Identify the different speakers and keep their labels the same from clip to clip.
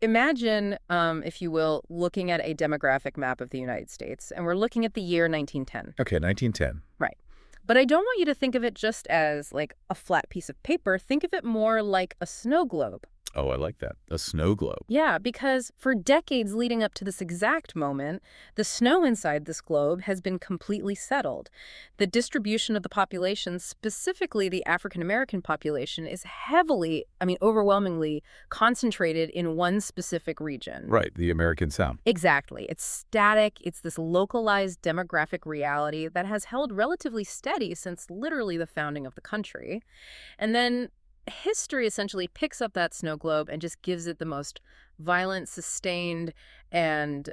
Speaker 1: imagine, if you will, looking at a demographic map of the United States, and we're looking at the year 1910.
Speaker 2: Okay, 1910.
Speaker 1: Right. But I don't want you to think of it just as, like, a flat piece of paper. Think of it more like a snow globe.
Speaker 2: Oh, I like that. A snow globe.
Speaker 1: Yeah, because for decades leading up to this exact moment, the snow inside this globe has been completely settled. The distribution of the population, specifically the African American population, is heavily, overwhelmingly concentrated in one specific region.
Speaker 2: Right, the American South.
Speaker 1: Exactly. It's static. It's this localized demographic reality that has held relatively steady since literally the founding of the country. And then history essentially picks up that snow globe and just gives it the most violent, sustained, and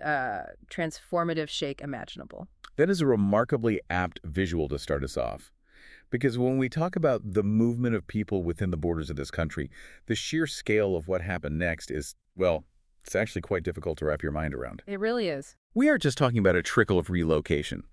Speaker 1: transformative shake imaginable.
Speaker 2: That is a remarkably apt visual to start us off. Because when we talk about the movement of people within the borders of this country, the sheer scale of what happened next is, well, it's actually quite difficult to wrap your mind around.
Speaker 1: It really is.
Speaker 2: We aren't just talking about a trickle of relocation,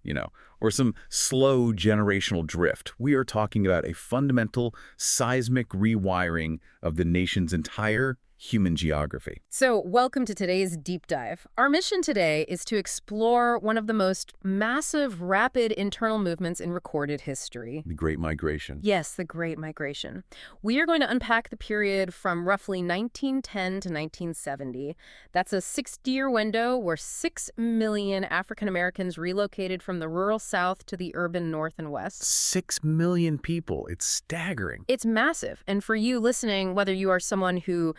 Speaker 2: or some slow generational drift. We are talking about a fundamental seismic rewiring of the nation's entire human geography.
Speaker 1: So, welcome to today's deep dive. Our mission today is to explore one of the most massive, rapid internal movements in recorded history.
Speaker 2: The Great Migration.
Speaker 1: Yes, the Great Migration. We are going to unpack the period from roughly 1910 to 1970. That's a 60-year window where 6 million African Americans relocated from the rural South to the urban North and West.
Speaker 2: 6 million people. It's staggering.
Speaker 1: It's massive. And for you listening, whether you are someone who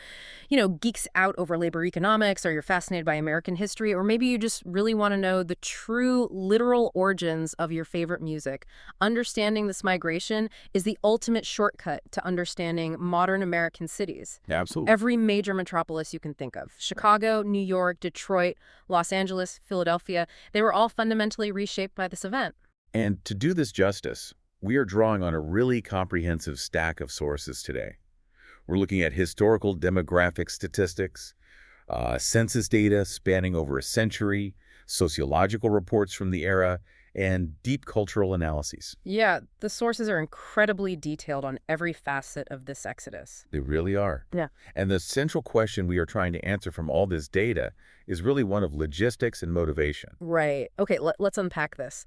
Speaker 1: geeks out over labor economics, or you're fascinated by American history, or maybe you just really want to know the true literal origins of your favorite music, understanding this migration is the ultimate shortcut to understanding modern American cities.
Speaker 2: Absolutely.
Speaker 1: Every major metropolis you can think of, Chicago, New York, Detroit, Los Angeles, Philadelphia, they were all fundamentally reshaped by this event.
Speaker 2: And to do this justice, we are drawing on a really comprehensive stack of sources today. We're looking at historical demographic statistics, census data spanning over a century, sociological reports from the era, and deep cultural analyses.
Speaker 1: Yeah, the sources are incredibly detailed on every facet of this exodus.
Speaker 2: They really are.
Speaker 1: Yeah.
Speaker 2: And the central question we are trying to answer from all this data is really one of logistics and motivation.
Speaker 1: Right. Okay, let's unpack this.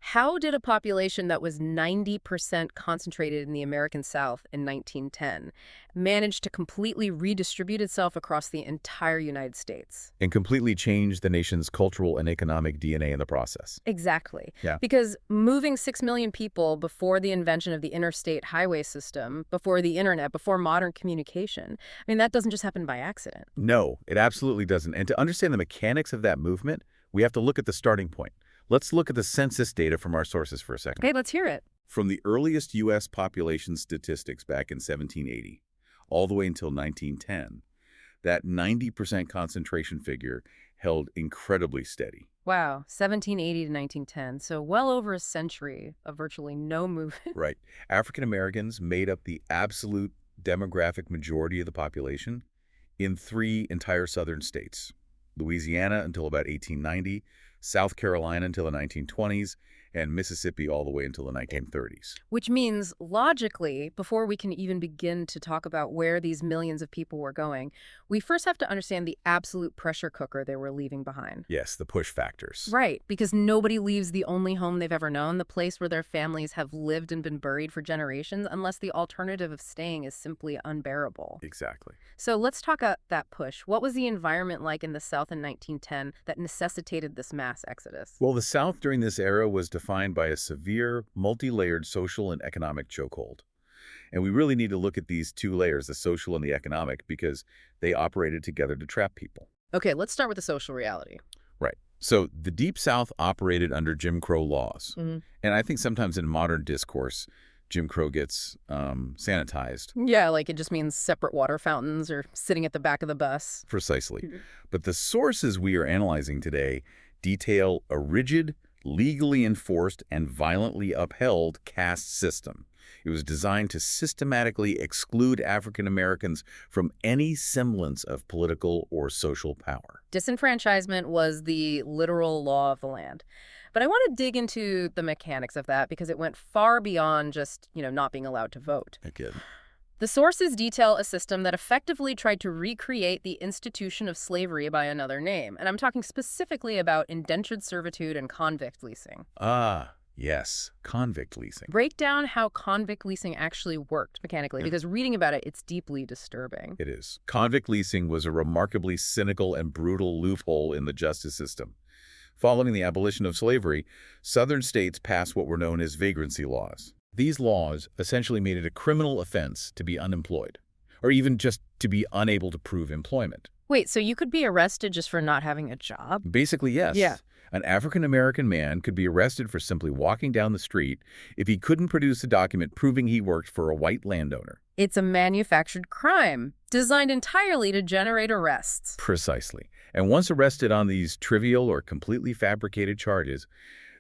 Speaker 1: How did a population that was 90% concentrated in the American South in 1910 manage to completely redistribute itself across the entire United States?
Speaker 2: And completely change the nation's cultural and economic DNA in the process.
Speaker 1: Exactly.
Speaker 2: Yeah.
Speaker 1: Because moving 6 million people before the invention of the interstate highway system, before the internet, before modern communication, that doesn't just happen by accident.
Speaker 2: No, it absolutely doesn't. And to understand the mechanics of that movement, we have to look at the starting point. Let's look at the census data from our sources for a second.
Speaker 1: Okay, let's hear it.
Speaker 2: From the earliest U.S. population statistics back in 1780, all the way until 1910, that 90% concentration figure held incredibly steady.
Speaker 1: Wow, 1780 to 1910, so well over a century of virtually no movement.
Speaker 2: Right. African Americans made up the absolute demographic majority of the population in 3 entire southern states: Louisiana until about 1890, South Carolina until the 1920s, and Mississippi all the way until the 1930s.
Speaker 1: Which means, logically, before we can even begin to talk about where these millions of people were going, we first have to understand the absolute pressure cooker they were leaving behind.
Speaker 2: Yes, the push factors.
Speaker 1: Right, because nobody leaves the only home they've ever known, the place where their families have lived and been buried for generations, unless the alternative of staying is simply unbearable.
Speaker 2: Exactly.
Speaker 1: So let's talk about that push. What was the environment like in the South in 1910 that necessitated this mass exodus?
Speaker 2: Well, the South during this era was defined by a severe, multi-layered social and economic chokehold. And we really need to look at these 2 layers, the social and the economic, because they operated together to trap people.
Speaker 1: Okay, let's start with the social reality.
Speaker 2: Right. So the Deep South operated under Jim Crow laws. And I think sometimes in modern discourse, Jim Crow gets sanitized.
Speaker 1: Yeah, like it just means separate water fountains or sitting at the back of the bus.
Speaker 2: Precisely. But the sources we are analyzing today detail a rigid, legally enforced, and violently upheld caste system. It was designed to systematically exclude African Americans from any semblance of political or social power.
Speaker 1: Disenfranchisement was the literal law of the land. But I want to dig into the mechanics of that because it went far beyond just, not being allowed to vote.
Speaker 2: Again.
Speaker 1: The sources detail a system that effectively tried to recreate the institution of slavery by another name, and I'm talking specifically about indentured servitude and convict leasing.
Speaker 2: Ah, yes, convict leasing.
Speaker 1: Break down how convict leasing actually worked mechanically,
Speaker 2: Yeah.
Speaker 1: because reading about it, it's deeply disturbing.
Speaker 2: It is. Convict leasing was a remarkably cynical and brutal loophole in the justice system. Following the abolition of slavery, Southern states passed what were known as vagrancy laws. These laws essentially made it a criminal offense to be unemployed, or even just to be unable to prove employment.
Speaker 1: Wait, so you could be arrested just for not having a job?
Speaker 2: Basically, yes.
Speaker 1: Yeah.
Speaker 2: An African-American man could be arrested for simply walking down the street if he couldn't produce a document proving he worked for a white landowner.
Speaker 1: It's a manufactured crime, designed entirely to generate arrests.
Speaker 2: Precisely. And once arrested on these trivial or completely fabricated charges,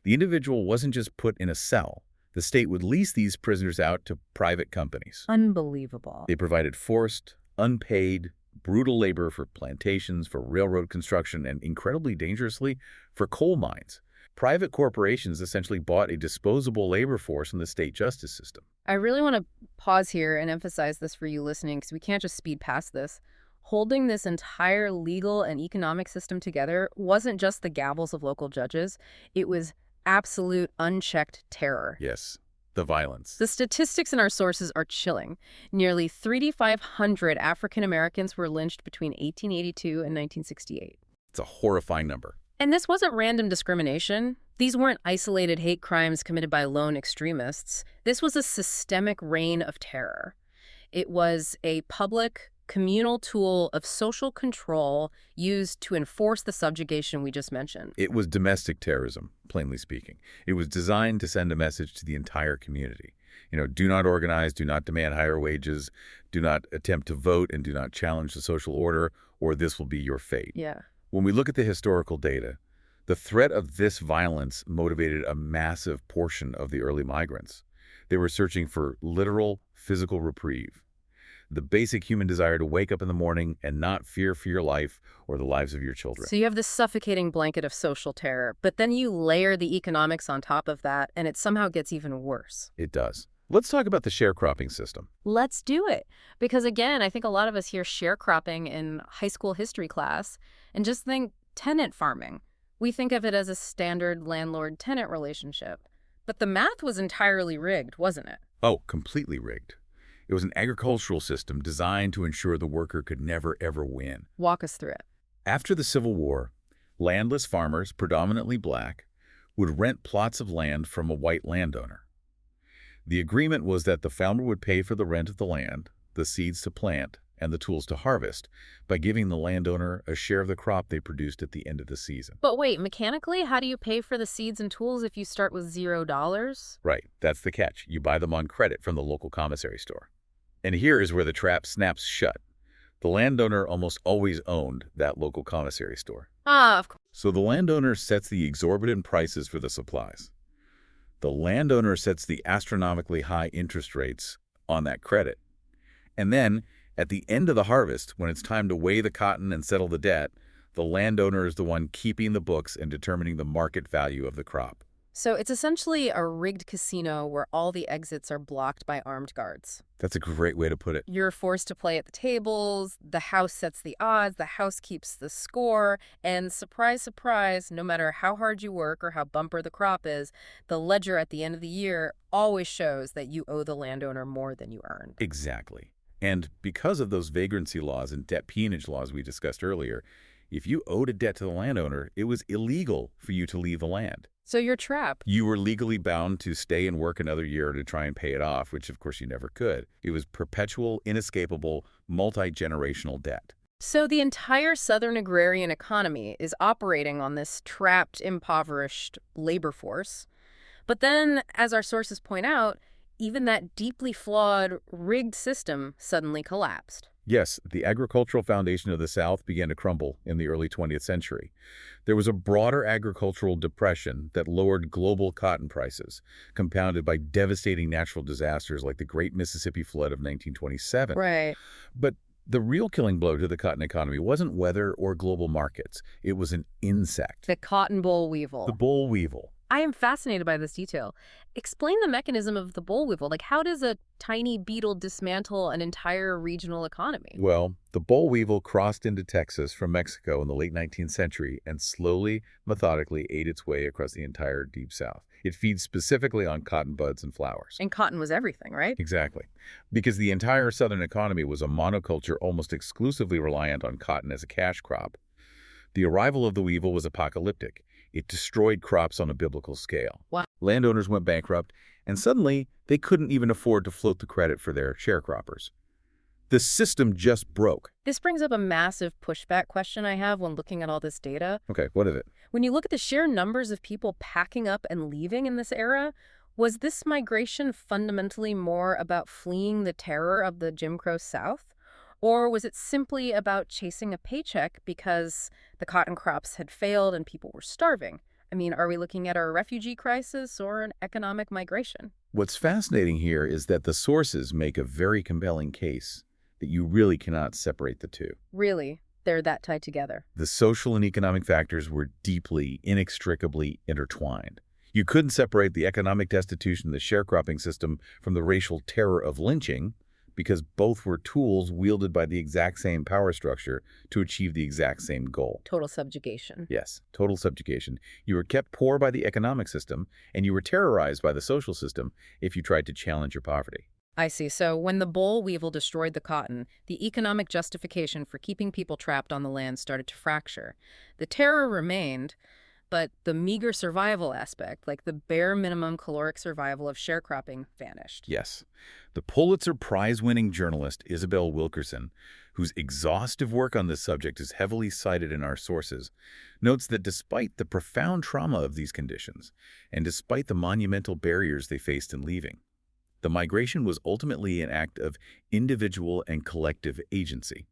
Speaker 2: the individual wasn't just put in a cell. The state would lease these prisoners out to private companies.
Speaker 1: Unbelievable.
Speaker 2: They provided forced, unpaid, brutal labor for plantations, for railroad construction, and incredibly dangerously, for coal mines. Private corporations essentially bought a disposable labor force in the state justice system.
Speaker 1: I really want to pause here and emphasize this for you listening, because we can't just speed past this. Holding this entire legal and economic system together wasn't just the gavels of local judges. It was absolute unchecked terror.
Speaker 2: Yes, the violence.
Speaker 1: The statistics in our sources are chilling. Nearly 3,500 African Americans were lynched between 1882 and 1968.
Speaker 2: It's a horrifying number.
Speaker 1: And this wasn't random discrimination. These weren't isolated hate crimes committed by lone extremists. This was a systemic reign of terror. It was a public, communal tool of social control used to enforce the subjugation we just mentioned.
Speaker 2: It was domestic terrorism, plainly speaking. It was designed to send a message to the entire community. Do not organize, do not demand higher wages, do not attempt to vote, and do not challenge the social order, or this will be your fate.
Speaker 1: Yeah.
Speaker 2: When we look at the historical data, the threat of this violence motivated a massive portion of the early migrants. They were searching for literal physical reprieve, the basic human desire to wake up in the morning and not fear for your life or the lives of your children.
Speaker 1: So you have this suffocating blanket of social terror, but then you layer the economics on top of that, and it somehow gets even worse.
Speaker 2: It does. Let's talk about the sharecropping system.
Speaker 1: Let's do it. Because again, I think a lot of us hear sharecropping in high school history class and just think tenant farming. We think of it as a standard landlord-tenant relationship. But the math was entirely rigged, wasn't it?
Speaker 2: Oh, completely rigged. It was an agricultural system designed to ensure the worker could never, ever win.
Speaker 1: Walk us through it.
Speaker 2: After the Civil War, landless farmers, predominantly black, would rent plots of land from a white landowner. The agreement was that the farmer would pay for the rent of the land, the seeds to plant, and the tools to harvest by giving the landowner a share of the crop they produced at the end of the season.
Speaker 1: But wait, mechanically, how do you pay for the seeds and tools if you start with $0?
Speaker 2: Right, that's the catch. You buy them on credit from the local commissary store. And here is where the trap snaps shut. The landowner almost always owned that local commissary store.
Speaker 1: Ah, of course.
Speaker 2: So the landowner sets the exorbitant prices for the supplies. The landowner sets the astronomically high interest rates on that credit. And then, at the end of the harvest, when it's time to weigh the cotton and settle the debt, the landowner is the one keeping the books and determining the market value of the crop.
Speaker 1: So it's essentially a rigged casino where all the exits are blocked by armed guards.
Speaker 2: That's a great way to put it.
Speaker 1: You're forced to play at the tables, the house sets the odds, the house keeps the score, and surprise, surprise, no matter how hard you work or how bumper the crop is, the ledger at the end of the year always shows that you owe the landowner more than you earned.
Speaker 2: Exactly. And because of those vagrancy laws and debt peonage laws we discussed earlier, if you owed a debt to the landowner, it was illegal for you to leave the land.
Speaker 1: So you're trapped.
Speaker 2: You were legally bound to stay and work another year to try and pay it off, which of course you never could. It was perpetual, inescapable, multi-generational debt.
Speaker 1: So the entire Southern agrarian economy is operating on this trapped, impoverished labor force. But then, as our sources point out, even that deeply flawed, rigged system suddenly collapsed.
Speaker 2: Yes, the agricultural foundation of the South began to crumble in the early 20th century. There was a broader agricultural depression that lowered global cotton prices, compounded by devastating natural disasters like the Great Mississippi Flood of 1927.
Speaker 1: Right.
Speaker 2: But the real killing blow to the cotton economy wasn't weather or global markets. It was an insect.
Speaker 1: The cotton boll weevil.
Speaker 2: The boll weevil.
Speaker 1: I am fascinated by this detail. Explain the mechanism of the boll weevil. Like, how does a tiny beetle dismantle an entire regional economy?
Speaker 2: Well, the boll weevil crossed into Texas from Mexico in the late 19th century and slowly, methodically ate its way across the entire Deep South. It feeds specifically on cotton buds and flowers.
Speaker 1: And cotton was everything, right?
Speaker 2: Exactly. Because the entire southern economy was a monoculture almost exclusively reliant on cotton as a cash crop. The arrival of the weevil was apocalyptic. It destroyed crops on a biblical scale.
Speaker 1: Wow.
Speaker 2: Landowners went bankrupt, and suddenly they couldn't even afford to float the credit for their sharecroppers. The system just broke.
Speaker 1: This brings up a massive pushback question I have when looking at all this data.
Speaker 2: Okay, what is it?
Speaker 1: When you look at the sheer numbers of people packing up and leaving in this era, was this migration fundamentally more about fleeing the terror of the Jim Crow South? Or was it simply about chasing a paycheck because the cotton crops had failed and people were starving? I mean, are we looking at a refugee crisis or an economic migration?
Speaker 2: What's fascinating here is that the sources make a very compelling case that you really cannot separate the two.
Speaker 1: Really, they're that tied together.
Speaker 2: The social and economic factors were deeply, inextricably intertwined. You couldn't separate the economic destitution of the sharecropping system from the racial terror of lynching, because both were tools wielded by the exact same power structure to achieve the exact same goal.
Speaker 1: Total subjugation.
Speaker 2: Yes, total subjugation. You were kept poor by the economic system, and you were terrorized by the social system if you tried to challenge your poverty.
Speaker 1: I see. So when the boll weevil destroyed the cotton, the economic justification for keeping people trapped on the land started to fracture. The terror remained, but the meager survival aspect, like the bare minimum caloric survival of sharecropping, vanished.
Speaker 2: Yes. The Pulitzer Prize-winning journalist Isabel Wilkerson, whose exhaustive work on this subject is heavily cited in our sources, notes that despite the profound trauma of these conditions, and despite the monumental barriers they faced in leaving, the migration was ultimately an act of individual and collective agency.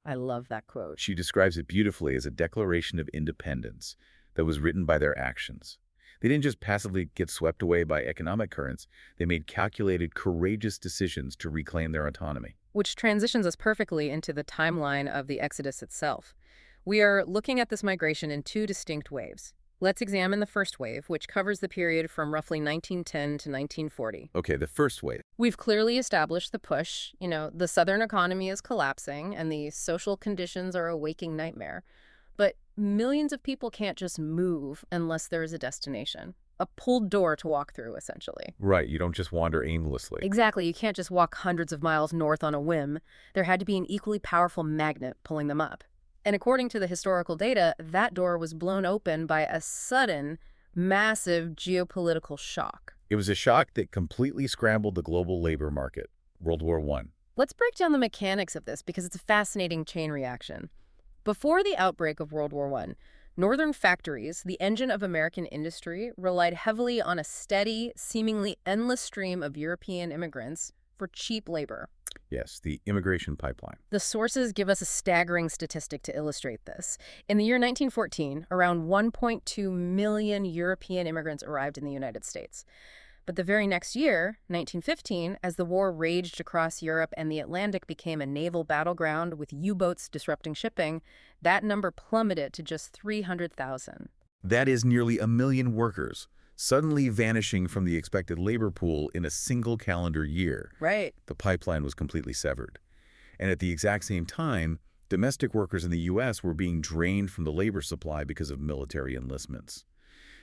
Speaker 1: I love that quote.
Speaker 2: She describes it beautifully as a declaration of independence that was written by their actions. They didn't just passively get swept away by economic currents. They made calculated, courageous decisions to reclaim their autonomy.
Speaker 1: Which transitions us perfectly into the timeline of the Exodus itself. We are looking at this migration in two distinct waves. Let's examine the first wave, which covers the period from roughly 1910 to 1940.
Speaker 2: Okay, the first wave.
Speaker 1: We've clearly established the push. The Southern economy is collapsing, and the social conditions are a waking nightmare. But millions of people can't just move unless there is a destination. A pulled door to walk through, essentially.
Speaker 2: Right, you don't just wander aimlessly.
Speaker 1: Exactly. You can't just walk hundreds of miles north on a whim. There had to be an equally powerful magnet pulling them up. And according to the historical data, that door was blown open by a sudden, massive geopolitical shock.
Speaker 2: It was a shock that completely scrambled the global labor market, World War I.
Speaker 1: Let's break down the mechanics of this because it's a fascinating chain reaction. Before the outbreak of World War I, northern factories, the engine of American industry, relied heavily on a steady, seemingly endless stream of European immigrants for cheap labor.
Speaker 2: Yes, the immigration pipeline.
Speaker 1: The sources give us a staggering statistic to illustrate this. In the year 1914, around 1.2 million European immigrants arrived in the United States. But the very next year, 1915, as the war raged across Europe and the Atlantic became a naval battleground with U-boats disrupting shipping, that number plummeted to just 300,000.
Speaker 2: That is nearly 1 million workers, suddenly vanishing from the expected labor pool in a single calendar year.
Speaker 1: Right.
Speaker 2: The pipeline was completely severed. And at the exact same time, domestic workers in the U.S. were being drained from the labor supply because of military enlistments.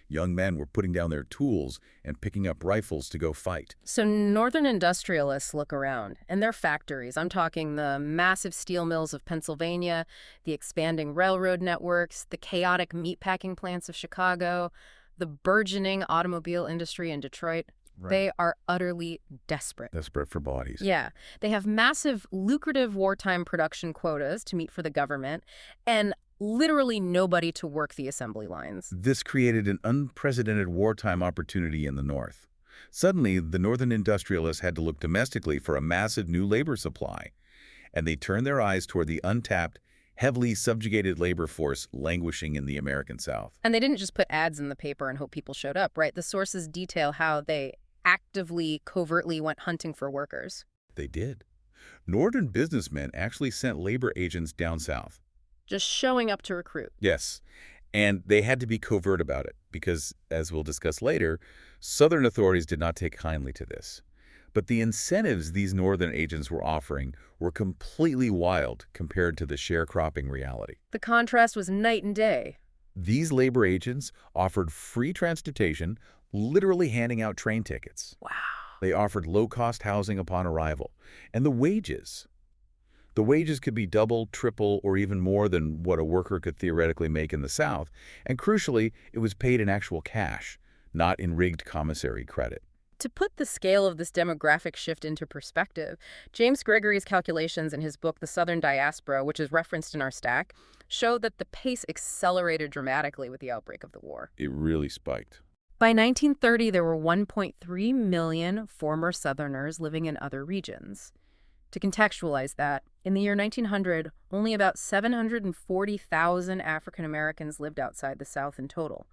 Speaker 2: Young men were putting down their tools and picking up rifles to go fight.
Speaker 1: So northern industrialists look around, and their factories, I'm talking the massive steel mills of Pennsylvania, the expanding railroad networks, the chaotic meatpacking plants of Chicago, the burgeoning automobile industry in Detroit,
Speaker 2: Right.
Speaker 1: They are utterly desperate.
Speaker 2: Desperate for bodies.
Speaker 1: Yeah. They have massive, lucrative wartime production quotas to meet for the government, and literally nobody to work the assembly lines.
Speaker 2: This created an unprecedented wartime opportunity in the North. Suddenly, the Northern industrialists had to look domestically for a massive new labor supply, and they turned their eyes toward the untapped, heavily subjugated labor force languishing in the American South.
Speaker 1: And they didn't just put ads in the paper and hope people showed up, right? The sources detail how they actively, covertly went hunting for workers.
Speaker 2: They did. Northern businessmen actually sent labor agents down south.
Speaker 1: Just showing up to recruit.
Speaker 2: Yes, And they had to be covert about it because, as we'll discuss later, Southern authorities did not take kindly to this. But the incentives these Northern agents were offering were completely wild compared to the sharecropping reality.
Speaker 1: The contrast was night and day.
Speaker 2: These labor agents offered free transportation, literally handing out train tickets.
Speaker 1: Wow.
Speaker 2: They offered low-cost housing upon arrival. And the wages. The wages could be double, triple, or even more than what a worker could theoretically make in the South. And crucially, it was paid in actual cash, not in rigged commissary credit.
Speaker 1: To put the scale of this demographic shift into perspective, James Gregory's calculations in his book The Southern Diaspora, which is referenced in our stack, show that the pace accelerated dramatically with the outbreak of the war.
Speaker 2: It really spiked.
Speaker 1: By 1930, there were 1.3 million former Southerners living in other regions. To contextualize that, in the year 1900, only about 740,000 African Americans lived outside the South in total.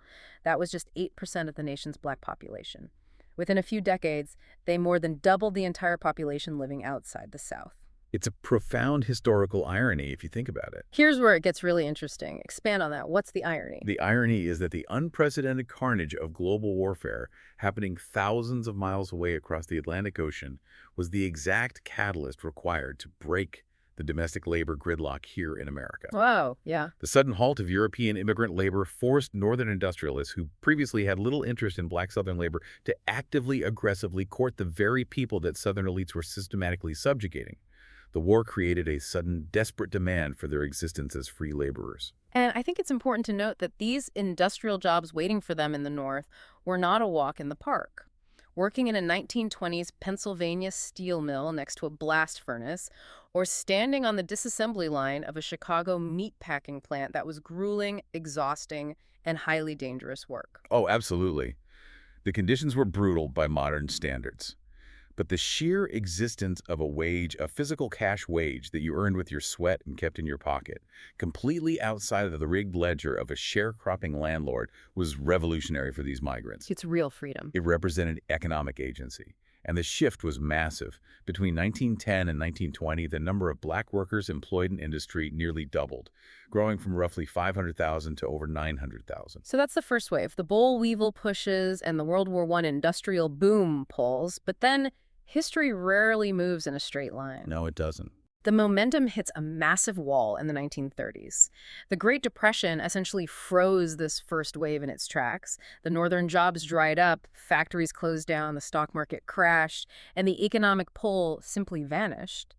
Speaker 1: That was just 8% of the nation's black population. Within a few decades, they more than doubled the entire population living outside the South.
Speaker 2: It's a profound historical irony if you think about it.
Speaker 1: Here's where it gets really interesting. Expand on that. What's the irony?
Speaker 2: The irony is that the unprecedented carnage of global warfare happening thousands of miles away across the Atlantic Ocean was the exact catalyst required to break the domestic labor gridlock here in America.
Speaker 1: Wow, yeah.
Speaker 2: The sudden halt of European immigrant labor forced Northern industrialists who previously had little interest in black Southern labor to actively, aggressively court the very people that Southern elites were systematically subjugating. The war created a sudden, desperate demand for their existence as free laborers.
Speaker 1: And I think it's important to note that these industrial jobs waiting for them in the North were not a walk in the park. Working in a 1920s Pennsylvania steel mill next to a blast furnace, or standing on the disassembly line of a Chicago meatpacking plant that was grueling, exhausting, and highly dangerous work.
Speaker 2: Oh, absolutely. The conditions were brutal by modern standards. But the sheer existence of a wage, a physical cash wage that you earned with your sweat and kept in your pocket, completely outside of the rigged ledger of a sharecropping landlord, was revolutionary for these migrants.
Speaker 1: It's real freedom.
Speaker 2: It represented economic agency. And the shift was massive. Between 1910 and 1920, the number of black workers employed in industry nearly doubled, growing from roughly 500,000 to over 900,000.
Speaker 1: So that's the first wave. The boll weevil pushes and the World War I industrial boom pulls, but then history rarely moves in a straight line.
Speaker 2: No, it doesn't.
Speaker 1: The momentum hits a massive wall in the 1930s. The Great Depression essentially froze this first wave in its tracks. The northern jobs dried up, factories closed down, the stock market crashed, and the economic pull simply vanished.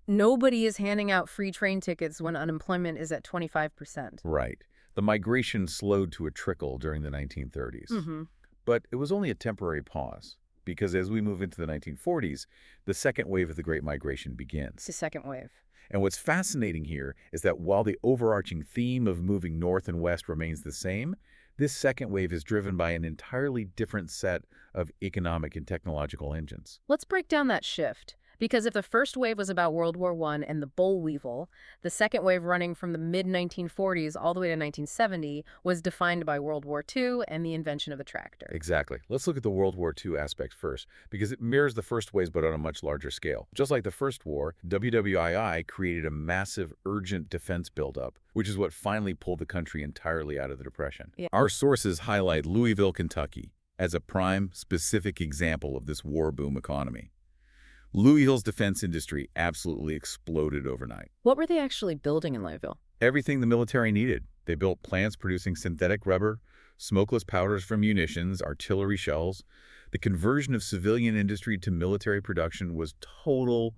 Speaker 1: Nobody is handing out free train tickets when unemployment is at 25%.
Speaker 2: Right. The migration slowed to a trickle during the 1930s. But it was only a temporary pause, because as we move into the 1940s, the second wave of the Great Migration begins.
Speaker 1: It's the second wave.
Speaker 2: And what's fascinating here is that while the overarching theme of moving north and west remains the same, this second wave is driven by an entirely different set of economic and technological engines.
Speaker 1: Let's break down that shift. Because if the first wave was about World War I and the boll weevil, the second wave running from the mid-1940s all the way to 1970 was defined by World War II and the invention of the tractor.
Speaker 2: Exactly. Let's look at the World War II aspect first, because it mirrors the first waves but on a much larger scale. Just like the first war, WWII created a massive, urgent defense buildup, which is what finally pulled the country entirely out of the Depression.
Speaker 1: Yeah.
Speaker 2: Our sources highlight Louisville, Kentucky, as a prime, specific example of this war boom economy. Louisville's defense industry absolutely exploded overnight.
Speaker 1: What were they actually building in Louisville?
Speaker 2: Everything the military needed. They built plants producing synthetic rubber, smokeless powders for munitions, artillery shells. The conversion of civilian industry to military production was total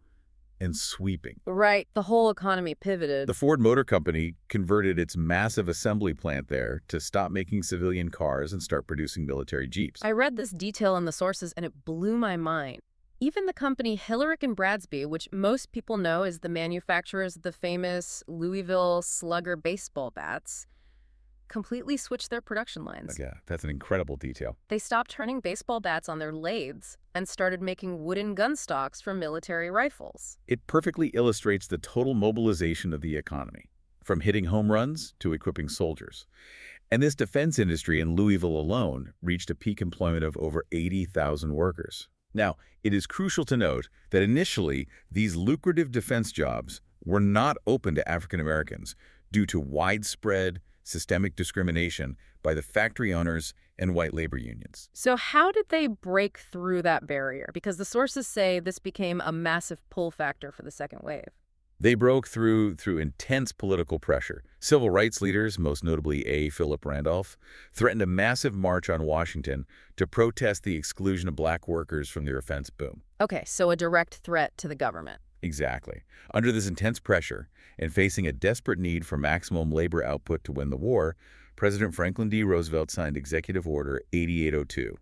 Speaker 2: and sweeping.
Speaker 1: Right. The whole economy pivoted.
Speaker 2: The Ford Motor Company converted its massive assembly plant there to stop making civilian cars and start producing military jeeps.
Speaker 1: I read this detail in the sources and it blew my mind. Even the company Hillerick and Bradsby, which most people know as the manufacturers of the famous Louisville Slugger baseball bats, completely switched their production lines.
Speaker 2: Yeah, that's an incredible detail.
Speaker 1: They stopped turning baseball bats on their lathes and started making wooden gun stocks for military rifles.
Speaker 2: It perfectly illustrates the total mobilization of the economy, from hitting home runs to equipping soldiers. And this defense industry in Louisville alone reached a peak employment of over 80,000 workers. Now, it is crucial to note that initially, these lucrative defense jobs were not open to African Americans due to widespread, systemic discrimination by the factory owners and white labor unions.
Speaker 1: So how did they break through that barrier? Because the sources say this became a massive pull factor for the second wave.
Speaker 2: They broke through intense political pressure. Civil rights leaders, most notably A. Philip Randolph, threatened a massive march on Washington to protest the exclusion of black workers from their offense boom.
Speaker 1: Okay, so a direct threat to the government.
Speaker 2: Exactly. Under this intense pressure and facing a desperate need for maximum labor output to win the war, President Franklin D. Roosevelt signed Executive Order 8802.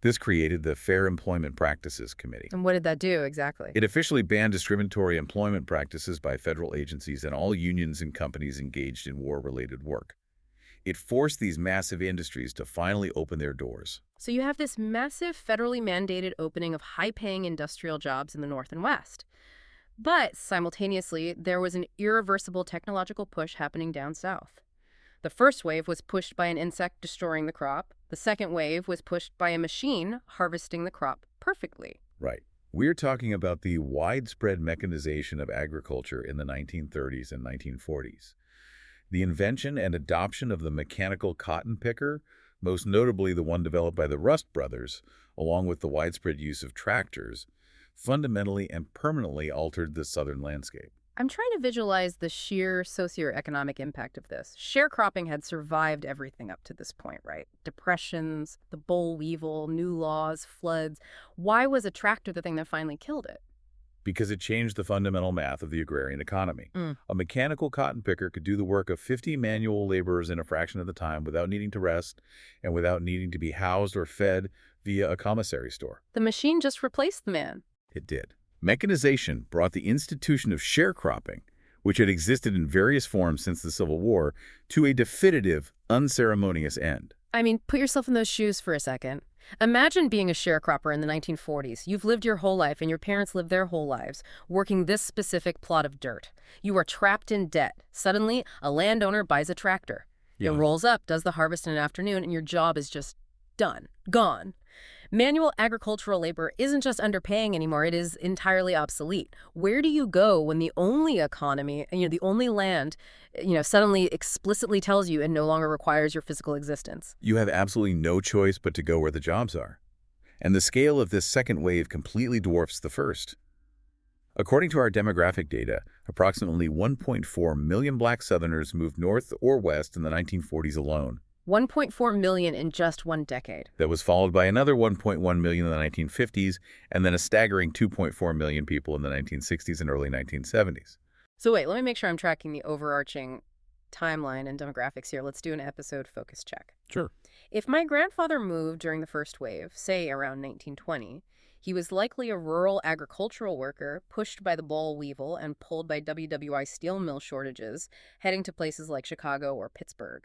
Speaker 2: This created the Fair Employment Practices Committee.
Speaker 1: And what did that do exactly?
Speaker 2: It officially banned discriminatory employment practices by federal agencies and all unions and companies engaged in war-related work. It forced these massive industries to finally open their doors.
Speaker 1: So you have this massive federally mandated opening of high-paying industrial jobs in the North and West. But simultaneously, there was an irreversible technological push happening down south. The first wave was pushed by an insect destroying the crop. The second wave was pushed by a machine harvesting the crop perfectly.
Speaker 2: Right. We're talking about the widespread mechanization of agriculture in the 1930s and 1940s. The invention and adoption of the mechanical cotton picker, most notably the one developed by the Rust brothers, along with the widespread use of tractors, fundamentally and permanently altered the southern landscape.
Speaker 1: I'm trying to visualize the sheer socioeconomic impact of this. Sharecropping had survived everything up to this point, right? Depressions, the boll weevil, new laws, floods. Why was a tractor the thing that finally killed it?
Speaker 2: Because it changed the fundamental math of the agrarian economy.
Speaker 1: Mm.
Speaker 2: A mechanical cotton picker could do the work of 50 manual laborers in a fraction of the time without needing to rest and without needing to be housed or fed via a commissary store.
Speaker 1: The machine just replaced the man.
Speaker 2: It did. Mechanization brought the institution of sharecropping, which had existed in various forms since the Civil War, to a definitive, unceremonious end.
Speaker 1: I mean, put yourself in those shoes for a second. Imagine being a sharecropper in the 1940s. You've lived your whole life, and your parents lived their whole lives, working this specific plot of dirt. You are trapped in debt. Suddenly, a landowner buys a tractor. It rolls up, does the harvest in an afternoon, and your job is just done, gone. Manual agricultural labor isn't just underpaying anymore, it is entirely obsolete. Where do you go when the only economy, the only land, suddenly explicitly tells you it no longer requires your physical existence?
Speaker 2: You have absolutely no choice but to go where the jobs are. And the scale of this second wave completely dwarfs the first. According to our demographic data, approximately 1.4 million black Southerners moved north or west in the 1940s alone.
Speaker 1: 1.4 million in just one decade.
Speaker 2: That was followed by another 1.1 million in the 1950s, and then a staggering 2.4 million people in the 1960s and early 1970s.
Speaker 1: So wait, let me make sure I'm tracking the overarching timeline and demographics here. Let's do an episode focus check.
Speaker 2: Sure.
Speaker 1: If my grandfather moved during the first wave, say around 1920, he was likely a rural agricultural worker pushed by the boll weevil and pulled by WWI steel mill shortages, heading to places like Chicago or Pittsburgh.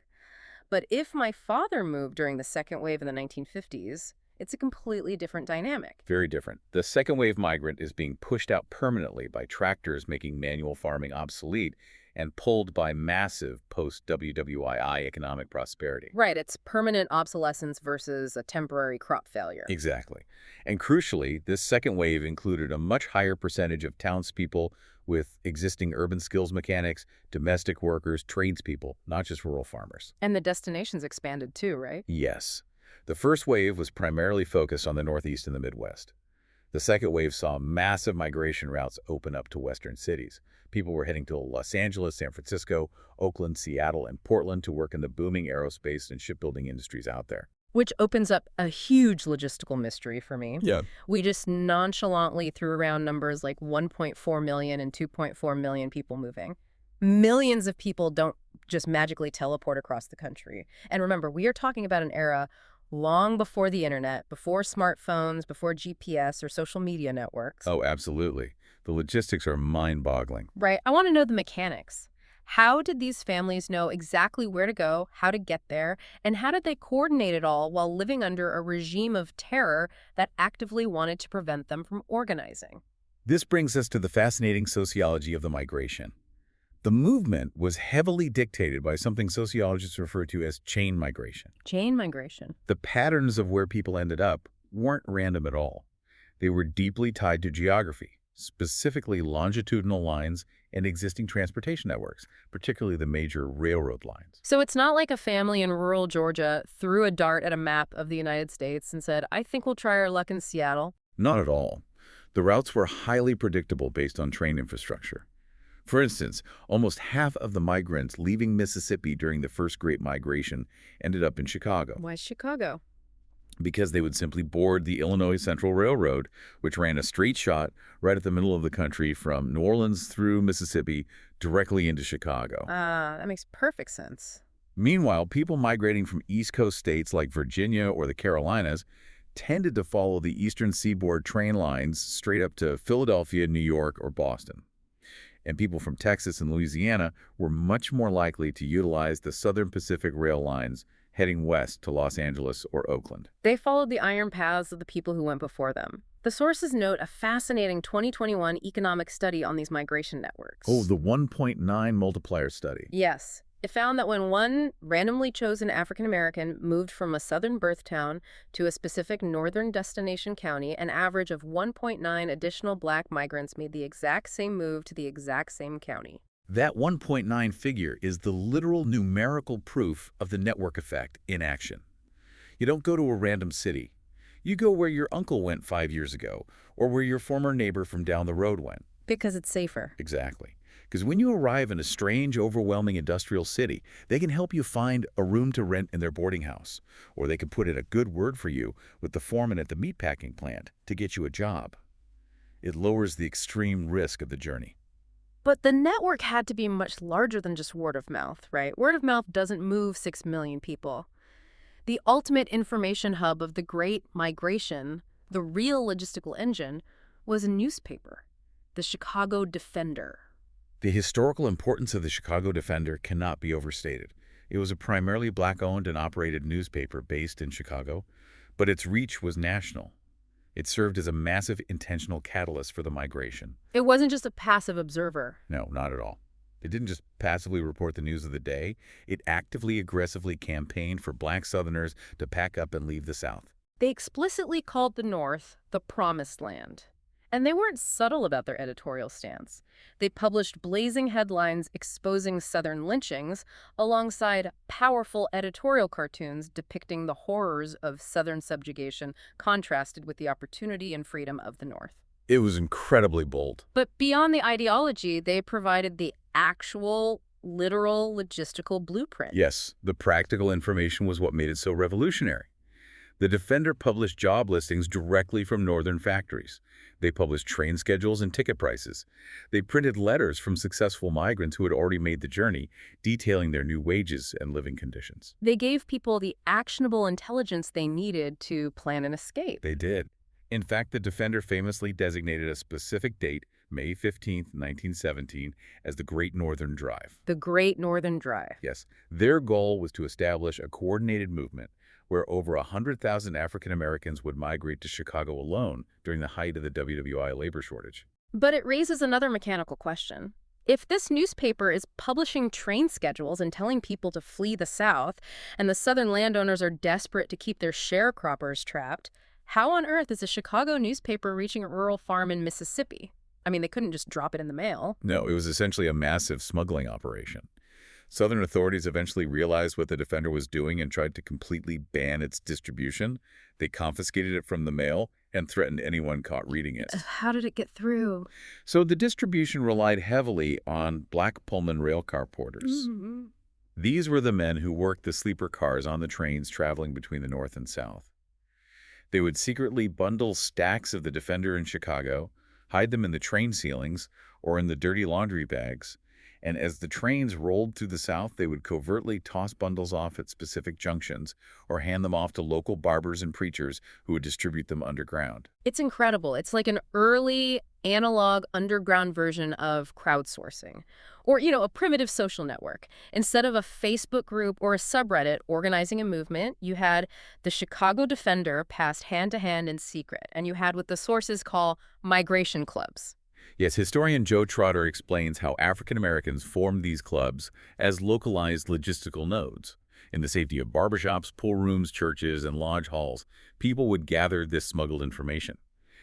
Speaker 1: But if my father moved during the second wave in the 1950s, it's a completely different dynamic.
Speaker 2: Very different. The second wave migrant is being pushed out permanently by tractors making manual farming obsolete and pulled by massive post-WWII economic prosperity.
Speaker 1: Right, it's permanent obsolescence versus a temporary crop failure.
Speaker 2: Exactly. And crucially, this second wave included a much higher percentage of townspeople with existing urban skills mechanics, domestic workers, tradespeople, not just rural farmers.
Speaker 1: And the destinations expanded too, right?
Speaker 2: Yes. The first wave was primarily focused on the Northeast and the Midwest. The second wave saw massive migration routes open up to western cities. People were heading to Los Angeles, San Francisco, Oakland, Seattle, and Portland to work in the booming aerospace and shipbuilding industries out there.
Speaker 1: Which opens up a huge logistical mystery for me.
Speaker 2: Yeah.
Speaker 1: We just nonchalantly threw around numbers like 1.4 million and 2.4 million people moving. Millions of people don't just magically teleport across the country. And remember, we are talking about an era long before the internet, before smartphones, before GPS or social media networks.
Speaker 2: Oh, absolutely. The logistics are mind-boggling.
Speaker 1: Right. I want to know the mechanics. How did these families know exactly where to go, how to get there, and how did they coordinate it all while living under a regime of terror that actively wanted to prevent them from organizing?
Speaker 2: This brings us to the fascinating sociology of the migration. The movement was heavily dictated by something sociologists refer to as chain migration.
Speaker 1: Chain migration.
Speaker 2: The patterns of where people ended up weren't random at all. They were deeply tied to geography, specifically longitudinal lines and existing transportation networks, particularly the major railroad lines.
Speaker 1: So it's not like a family in rural Georgia threw a dart at a map of the United States and said, I think we'll try our luck in Seattle.
Speaker 2: Not at all. The routes were highly predictable based on train infrastructure. For instance, almost half of the migrants leaving Mississippi during the first Great Migration ended up in Chicago
Speaker 1: Why Chicago?
Speaker 2: because they would simply board the Illinois Central Railroad, which ran a straight shot right at the middle of the country from New Orleans through Mississippi directly into Chicago.
Speaker 1: That makes perfect sense.
Speaker 2: Meanwhile, people migrating from East Coast states like Virginia or the Carolinas tended to follow the eastern seaboard train lines straight up to Philadelphia, New York, or Boston. And people from Texas and Louisiana were much more likely to utilize the Southern Pacific rail lines heading west to Los Angeles or Oakland.
Speaker 1: They followed the iron paths of the people who went before them. The sources note a fascinating 2021 economic study on these migration networks.
Speaker 2: Oh, the 1.9 multiplier study.
Speaker 1: Yes. It found that when one randomly chosen African American moved from a southern birth town to a specific northern destination county, an average of 1.9 additional black migrants made the exact same move to the exact same county.
Speaker 2: That 1.9 figure is the literal numerical proof of the network effect in action. You don't go to a random city. You go where your uncle went 5 years ago, or where your former neighbor from down the road went.
Speaker 1: Because it's safer.
Speaker 2: Exactly. Because when you arrive in a strange, overwhelming industrial city, they can help you find a room to rent in their boarding house, or they can put in a good word for you with the foreman at the meatpacking plant to get you a job. It lowers the extreme risk of the journey.
Speaker 1: But the network had to be much larger than just word of mouth, right? Word of mouth doesn't move 6 million people. The ultimate information hub of the Great Migration, the real logistical engine, was a newspaper, the Chicago Defender.
Speaker 2: The historical importance of the Chicago Defender cannot be overstated. It was a primarily black-owned and operated newspaper based in Chicago, but its reach was national. It served as a massive intentional catalyst for the migration.
Speaker 1: It wasn't just a passive observer.
Speaker 2: No, not at all. It didn't just passively report the news of the day. It actively, aggressively campaigned for black Southerners to pack up and leave the South.
Speaker 1: They explicitly called the North the Promised Land. And they weren't subtle about their editorial stance. They published blazing headlines exposing Southern lynchings alongside powerful editorial cartoons depicting the horrors of Southern subjugation contrasted with the opportunity and freedom of the North.
Speaker 2: It was incredibly bold.
Speaker 1: But beyond the ideology, they provided the actual, literal, logistical blueprint.
Speaker 2: Yes, the practical information was what made it so revolutionary. The Defender published job listings directly from northern factories. They published train schedules and ticket prices. They printed letters from successful migrants who had already made the journey, detailing their new wages and living conditions.
Speaker 1: They gave people the actionable intelligence they needed to plan an escape.
Speaker 2: They did. In fact, the Defender famously designated a specific date, May 15, 1917, as the Great Northern Drive.
Speaker 1: The Great Northern Drive.
Speaker 2: Yes, their goal was to establish a coordinated movement where over 100,000 African Americans would migrate to Chicago alone during the height of the WWI labor shortage.
Speaker 1: But it raises another mechanical question. If this newspaper is publishing train schedules and telling people to flee the South, and the Southern landowners are desperate to keep their sharecroppers trapped, how on earth is a Chicago newspaper reaching a rural farm in Mississippi? I mean, they couldn't just drop it in the mail.
Speaker 2: No, it was essentially a massive smuggling operation. Southern authorities eventually realized what the Defender was doing and tried to completely ban its distribution. They confiscated it from the mail and threatened anyone caught reading it.
Speaker 1: How did it get through?
Speaker 2: So the distribution relied heavily on black Pullman railcar porters.
Speaker 1: Mm-hmm.
Speaker 2: These were the men who worked the sleeper cars on the trains traveling between the North and South. They would secretly bundle stacks of the Defender in Chicago, hide them in the train ceilings or in the dirty laundry bags, and as the trains rolled through the South, they would covertly toss bundles off at specific junctions or hand them off to local barbers and preachers who would distribute them underground.
Speaker 1: It's incredible. It's like an early analog underground version of crowdsourcing or, a primitive social network. Instead of a Facebook group or a subreddit organizing a movement, you had the Chicago Defender passed hand to hand in secret, and you had what the sources call migration clubs.
Speaker 2: Yes, historian Joe Trotter explains how African Americans formed these clubs as localized logistical nodes. In the safety of barbershops, pool rooms, churches, and lodge halls, people would gather this smuggled information.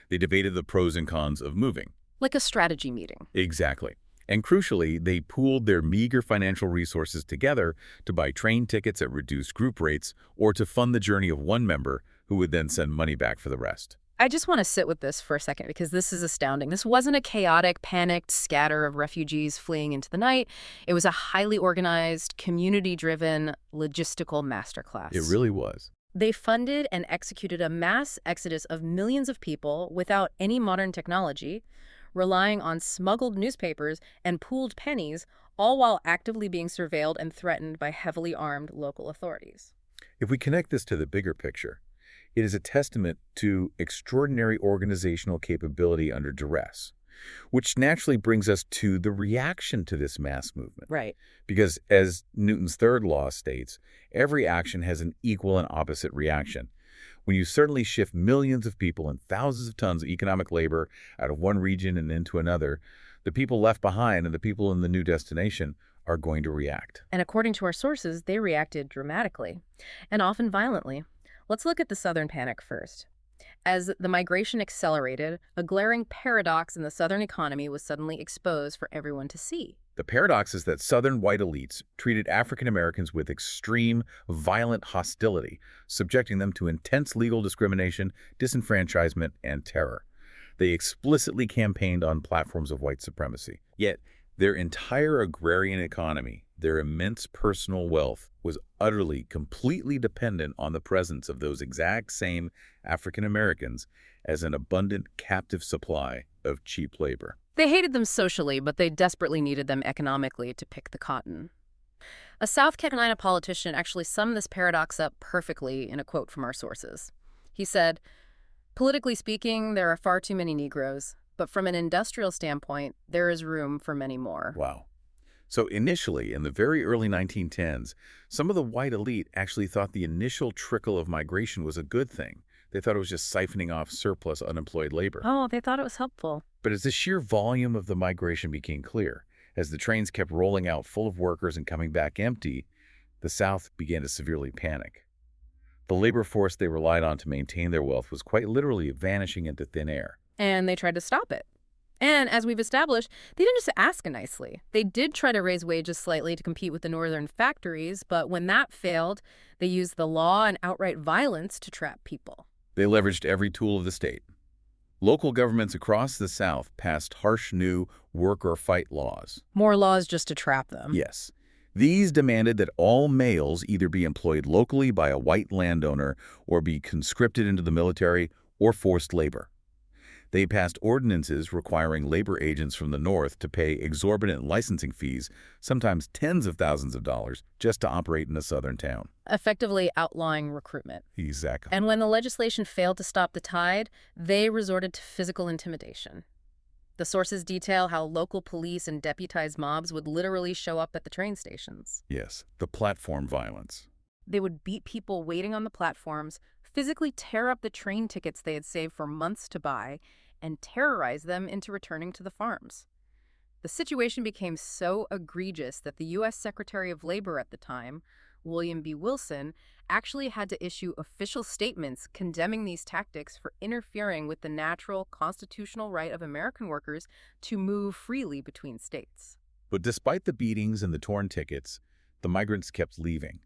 Speaker 2: They debated the pros and cons of moving.
Speaker 1: Like a strategy meeting.
Speaker 2: Exactly. And crucially, they pooled their meager financial resources together to buy train tickets at reduced group rates or to fund the journey of one member who would then send money back for the rest.
Speaker 1: I just want to sit with this for a second because this is astounding. This wasn't a chaotic, panicked scatter of refugees fleeing into the night. It was a highly organized, community-driven, logistical
Speaker 2: It
Speaker 1: masterclass.
Speaker 2: really was.
Speaker 1: They funded and executed a mass exodus of millions of people without any modern technology, relying on smuggled newspapers and pooled pennies, all while actively being surveilled and threatened by heavily armed local authorities.
Speaker 2: If we connect this to the bigger picture, it is a testament to extraordinary organizational capability under duress, which naturally brings us to the reaction to this mass movement.
Speaker 1: Right.
Speaker 2: Because as Newton's third law states, every action has an equal and opposite reaction. When you suddenly shift millions of people and thousands of tons of economic labor out of one region and into another, the people left behind and the people in the new destination are going to react.
Speaker 1: And according to our sources, they reacted dramatically, and often violently. Let's look at the Southern Panic first. As the migration accelerated, a glaring paradox in the Southern economy was suddenly exposed for everyone to see.
Speaker 2: The paradox is that Southern white elites treated African Americans with extreme, violent hostility, subjecting them to intense legal discrimination, disenfranchisement, and terror. They explicitly campaigned on platforms of white supremacy. Yet, their entire agrarian economy, their immense personal wealth, was utterly, completely dependent on the presence of those exact same African Americans as an abundant captive supply of cheap labor.
Speaker 1: They hated them socially, but they desperately needed them economically to pick the cotton. A South Carolina politician actually summed this paradox up perfectly in a quote from our sources. He said, "Politically speaking, there are far too many Negroes, but from an industrial standpoint, there is room for many more."
Speaker 2: Wow. So initially, in the very early 1910s, some of the white elite actually thought the initial trickle of migration was a good thing. They thought it was just siphoning off surplus unemployed labor.
Speaker 1: Oh, they thought it was helpful.
Speaker 2: But as the sheer volume of the migration became clear, as the trains kept rolling out full of workers and coming back empty, the South began to severely panic. The labor force they relied on to maintain their wealth was quite literally vanishing into thin air.
Speaker 1: And they tried to stop it. And as we've established, they didn't just ask nicely. They did try to raise wages slightly to compete with the northern factories, but when that failed, they used the law and outright violence to trap people.
Speaker 2: They leveraged every tool of the state. Local governments across the South passed harsh new work or fight laws.
Speaker 1: More laws just to trap them.
Speaker 2: Yes. These demanded that all males either be employed locally by a white landowner or be conscripted into the military or forced labor. They passed ordinances requiring labor agents from the North to pay exorbitant licensing fees, sometimes tens of thousands of dollars, just to operate in a Southern town.
Speaker 1: Effectively outlawing recruitment.
Speaker 2: Exactly.
Speaker 1: And when the legislation failed to stop the tide, they resorted to physical intimidation. The sources detail how local police and deputized mobs would literally show up at the train stations.
Speaker 2: Yes, the platform violence.
Speaker 1: They would beat people waiting on the platforms, physically tear up the train tickets they had saved for months to buy, and terrorize them into returning to the farms. The situation became so egregious that the U.S. Secretary of Labor at the time, William B. Wilson, actually had to issue official statements condemning these tactics for interfering with the natural constitutional right of American workers to move freely between states.
Speaker 2: But despite the beatings and the torn tickets, the migrants kept leaving.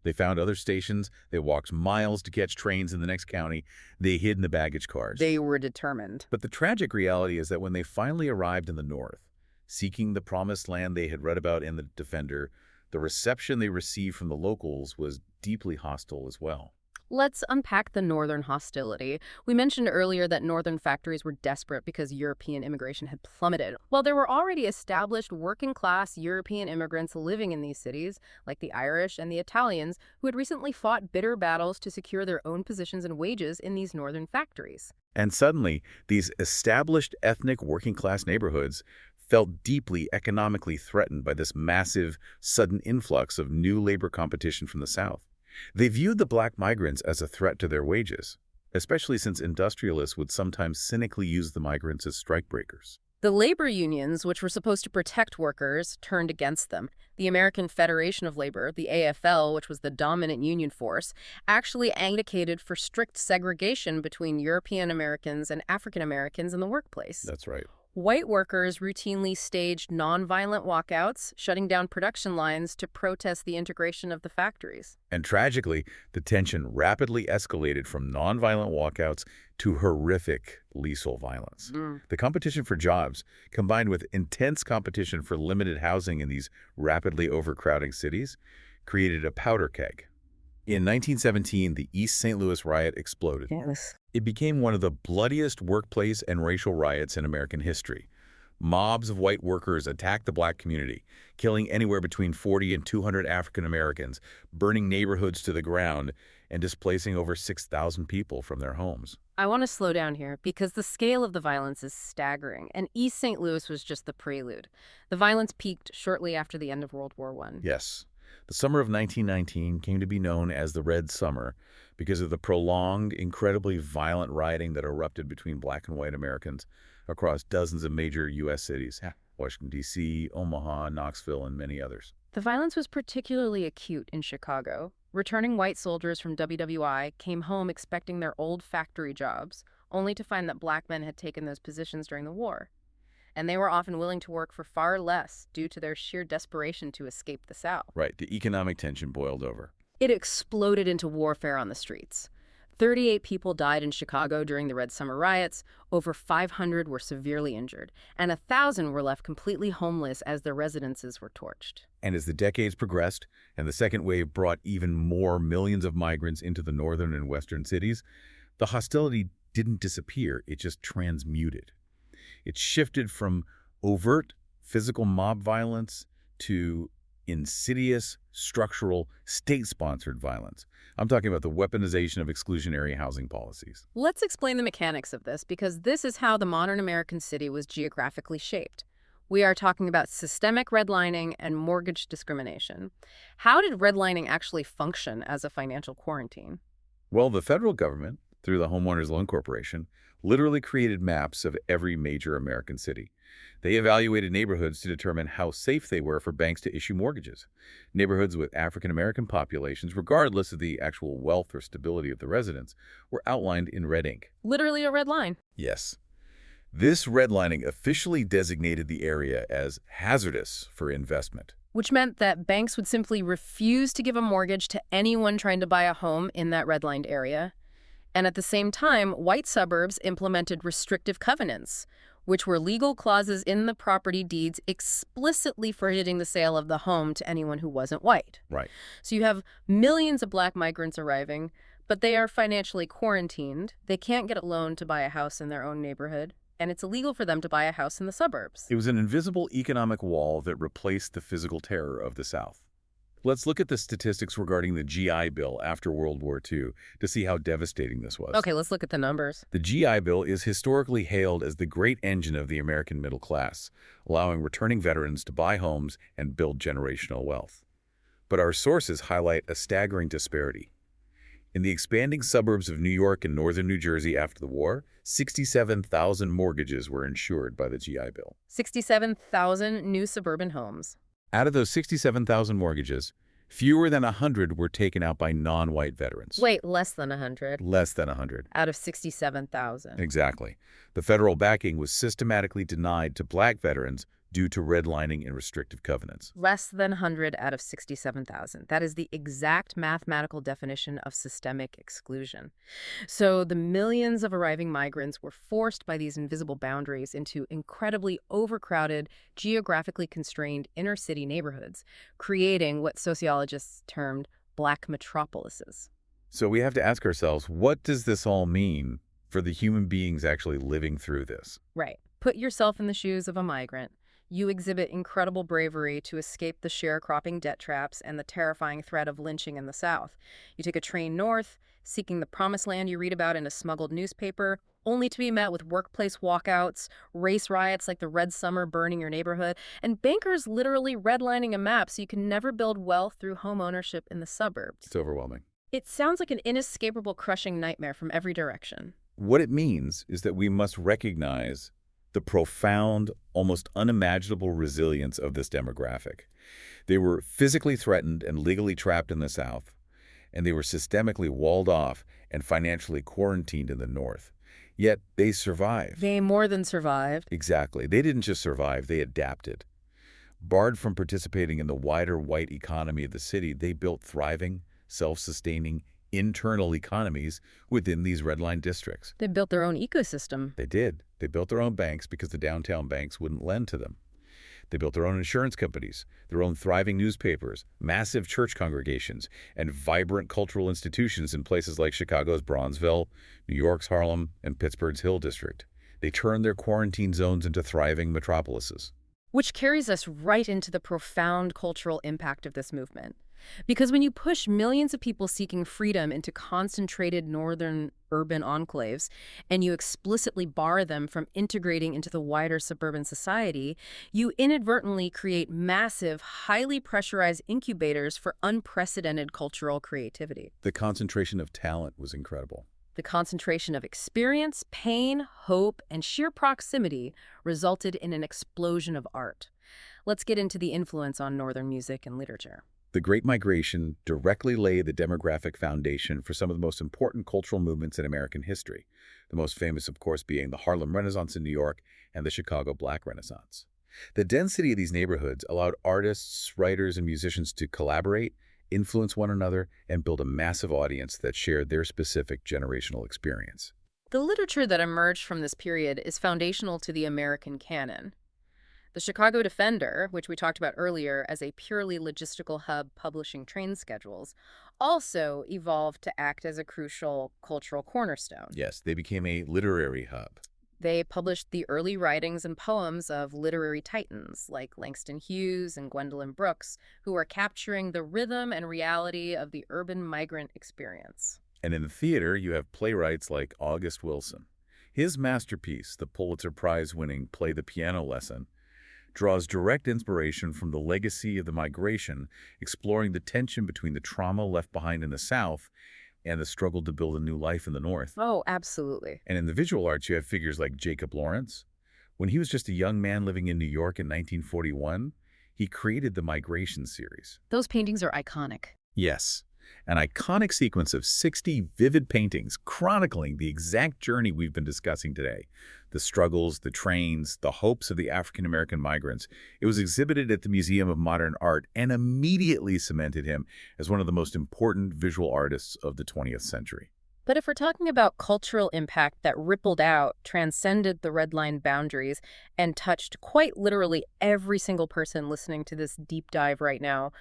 Speaker 2: They found other stations, they walked miles to catch trains in the next county, they hid in the baggage cars.
Speaker 1: They were determined.
Speaker 2: But the tragic reality is that when they finally arrived in the North, seeking the promised land they had read about in The Defender, the reception they received from the locals was deeply hostile as well.
Speaker 1: Let's unpack the northern hostility. We mentioned earlier that northern factories were desperate because European immigration had plummeted. Well, there were already established working-class European immigrants living in these cities, like the Irish and the Italians, who had recently fought bitter battles to secure their own positions and wages in these northern factories.
Speaker 2: And suddenly, these established ethnic working-class neighborhoods felt deeply economically threatened by this massive, sudden influx of new labor competition from the South. They viewed the black migrants as a threat to their wages, especially since industrialists would sometimes cynically use the migrants as strikebreakers.
Speaker 1: The labor unions, which were supposed to protect workers, turned against them. The American Federation of Labor, the AFL, which was the dominant union force, actually advocated for strict segregation between European Americans and African Americans in the workplace.
Speaker 2: That's right.
Speaker 1: White workers routinely staged nonviolent walkouts, shutting down production lines to protest the integration of the factories.
Speaker 2: And tragically, the tension rapidly escalated from nonviolent walkouts to horrific lethal violence.
Speaker 1: Mm.
Speaker 2: The competition for jobs, combined with intense competition for limited housing in these rapidly overcrowding cities, created a powder keg. In 1917, the East St. Louis riot exploded.
Speaker 1: Yes.
Speaker 2: It became one of the bloodiest workplace and racial riots in American history. Mobs of white workers attacked the black community, killing anywhere between 40 and 200 African Americans, burning neighborhoods to the ground, and displacing over 6,000 people from their homes.
Speaker 1: I want to slow down here because the scale of the violence is staggering, and East St. Louis was just the prelude. The violence peaked shortly after the end of World War I.
Speaker 2: Yes, the summer of 1919 came to be known as the Red Summer because of the prolonged, incredibly violent rioting that erupted between black and white Americans across dozens of major U.S. cities, Washington, D.C., Omaha, Knoxville, and many others.
Speaker 1: The violence was particularly acute in Chicago. Returning white soldiers from WWI came home expecting their old factory jobs, only to find that black men had taken those positions during the war. And they were often willing to work for far less due to their sheer desperation to escape the South.
Speaker 2: Right, the economic tension boiled over.
Speaker 1: It exploded into warfare on the streets. 38 people died in Chicago during the Red Summer riots, over 500 were severely injured, and 1,000 were left completely homeless as their residences were torched.
Speaker 2: And as the decades progressed, and the second wave brought even more millions of migrants into the northern and western cities, the hostility didn't disappear, it just transmuted. It shifted from overt physical mob violence to insidious, structural, state-sponsored violence. I'm talking about the weaponization of exclusionary housing policies.
Speaker 1: Let's explain the mechanics of this, because this is how the modern American city was geographically shaped. We are talking about systemic redlining and mortgage discrimination. How did redlining actually function as a financial quarantine?
Speaker 2: Well, the federal government, through the Homeowners Loan Corporation, literally created maps of every major American city. They evaluated neighborhoods to determine how safe they were for banks to issue mortgages. Neighborhoods with African-American populations, regardless of the actual wealth or stability of the residents, were outlined in red ink.
Speaker 1: Literally a red line.
Speaker 2: Yes. This redlining officially designated the area as hazardous for investment.
Speaker 1: Which meant that banks would simply refuse to give a mortgage to anyone trying to buy a home in that redlined area. And at the same time, white suburbs implemented restrictive covenants, which were legal clauses in the property deeds explicitly forbidding the sale of the home to anyone who wasn't white.
Speaker 2: Right.
Speaker 1: So you have millions of black migrants arriving, but they are financially quarantined. They can't get a loan to buy a house in their own neighborhood, and it's illegal for them to buy a house in the suburbs.
Speaker 2: It was an invisible economic wall that replaced the physical terror of the South. Let's look at the statistics regarding the GI Bill after World War II to see how devastating this was.
Speaker 1: Okay, let's look at the numbers.
Speaker 2: The GI Bill is historically hailed as the great engine of the American middle class, allowing returning veterans to buy homes and build generational wealth. But our sources highlight a staggering disparity. In the expanding suburbs of New York and northern New Jersey after the war, 67,000 mortgages were insured by the GI Bill.
Speaker 1: 67,000 new suburban homes.
Speaker 2: Out of those 67,000 mortgages, fewer than 100 were taken out by non-white veterans.
Speaker 1: Wait, less than 100?
Speaker 2: Less than 100.
Speaker 1: Out of 67,000.
Speaker 2: Exactly. The federal backing was systematically denied to black veterans due to redlining and restrictive covenants.
Speaker 1: Less than 100 out of 67,000. That is the exact mathematical definition of systemic exclusion. So the millions of arriving migrants were forced by these invisible boundaries into incredibly overcrowded, geographically constrained inner-city neighborhoods, creating what sociologists termed black metropolises.
Speaker 2: So we have to ask ourselves, what does this all mean for the human beings actually living through this?
Speaker 1: Right. Put yourself in the shoes of a migrant. You exhibit incredible bravery to escape the sharecropping debt traps and the terrifying threat of lynching in the South. You take a train north, seeking the promised land you read about in a smuggled newspaper, only to be met with workplace walkouts, race riots like the Red Summer burning your neighborhood, and bankers literally redlining a map so you can never build wealth through home ownership in the suburbs.
Speaker 2: It's overwhelming.
Speaker 1: It sounds like an inescapable, crushing nightmare from every direction.
Speaker 2: What it means is that we must recognize the profound, almost unimaginable resilience of this demographic. They were physically threatened and legally trapped in the South, and they were systemically walled off and financially quarantined in the North. Yet they survived.
Speaker 1: They more than survived.
Speaker 2: Exactly. They didn't just survive, they adapted. Barred from participating in the wider white economy of the city, they built thriving, self-sustaining, internal economies within these red line districts.
Speaker 1: They built their own ecosystem.
Speaker 2: They did. They built their own banks because the downtown banks wouldn't lend to them. They built their own insurance companies, their own thriving newspapers, massive church congregations, and vibrant cultural institutions in places like Chicago's Bronzeville, New York's Harlem, and Pittsburgh's Hill District. They turned their quarantine zones into thriving metropolises.
Speaker 1: Which carries us right into the profound cultural impact of this movement. Because when you push millions of people seeking freedom into concentrated northern urban enclaves, and you explicitly bar them from integrating into the wider suburban society, you inadvertently create massive, highly pressurized incubators for unprecedented cultural creativity.
Speaker 2: The concentration of talent was incredible.
Speaker 1: The concentration of experience, pain, hope, and sheer proximity resulted in an explosion of art. Let's get into the influence on Northern music and literature.
Speaker 2: The Great Migration directly laid the demographic foundation for some of the most important cultural movements in American history, the most famous, of course, being the Harlem Renaissance in New York and the Chicago Black Renaissance. The density of these neighborhoods allowed artists, writers, and musicians to collaborate, influence one another, and build a massive audience that shared their specific generational experience.
Speaker 1: The literature that emerged from this period is foundational to the American canon. The Chicago Defender, which we talked about earlier as a purely logistical hub publishing train schedules, also evolved to act as a crucial cultural cornerstone.
Speaker 2: Yes, they became a literary hub.
Speaker 1: They published the early writings and poems of literary titans like Langston Hughes and Gwendolyn Brooks, who were capturing the rhythm and reality of the urban migrant experience.
Speaker 2: And in the theater, you have playwrights like August Wilson. His masterpiece, the Pulitzer Prize-winning play The Piano Lesson, draws direct inspiration from the legacy of the migration, exploring the tension between the trauma left behind in the South and the struggle to build a new life in the North.
Speaker 1: Oh, absolutely.
Speaker 2: And in the visual arts, you have figures like Jacob Lawrence. When he was just a young man living in New York in 1941, he created the Migration series.
Speaker 1: Those paintings are iconic.
Speaker 2: Yes, an iconic sequence of 60 vivid paintings chronicling the exact journey we've been discussing today. The struggles, the trains, the hopes of the African-American migrants. It was exhibited at the Museum of Modern Art and immediately cemented him as one of the most important visual artists of the 20th century.
Speaker 1: But if we're talking about cultural impact that rippled out, transcended the red line boundaries, and touched quite literally every single person listening to this deep dive right now,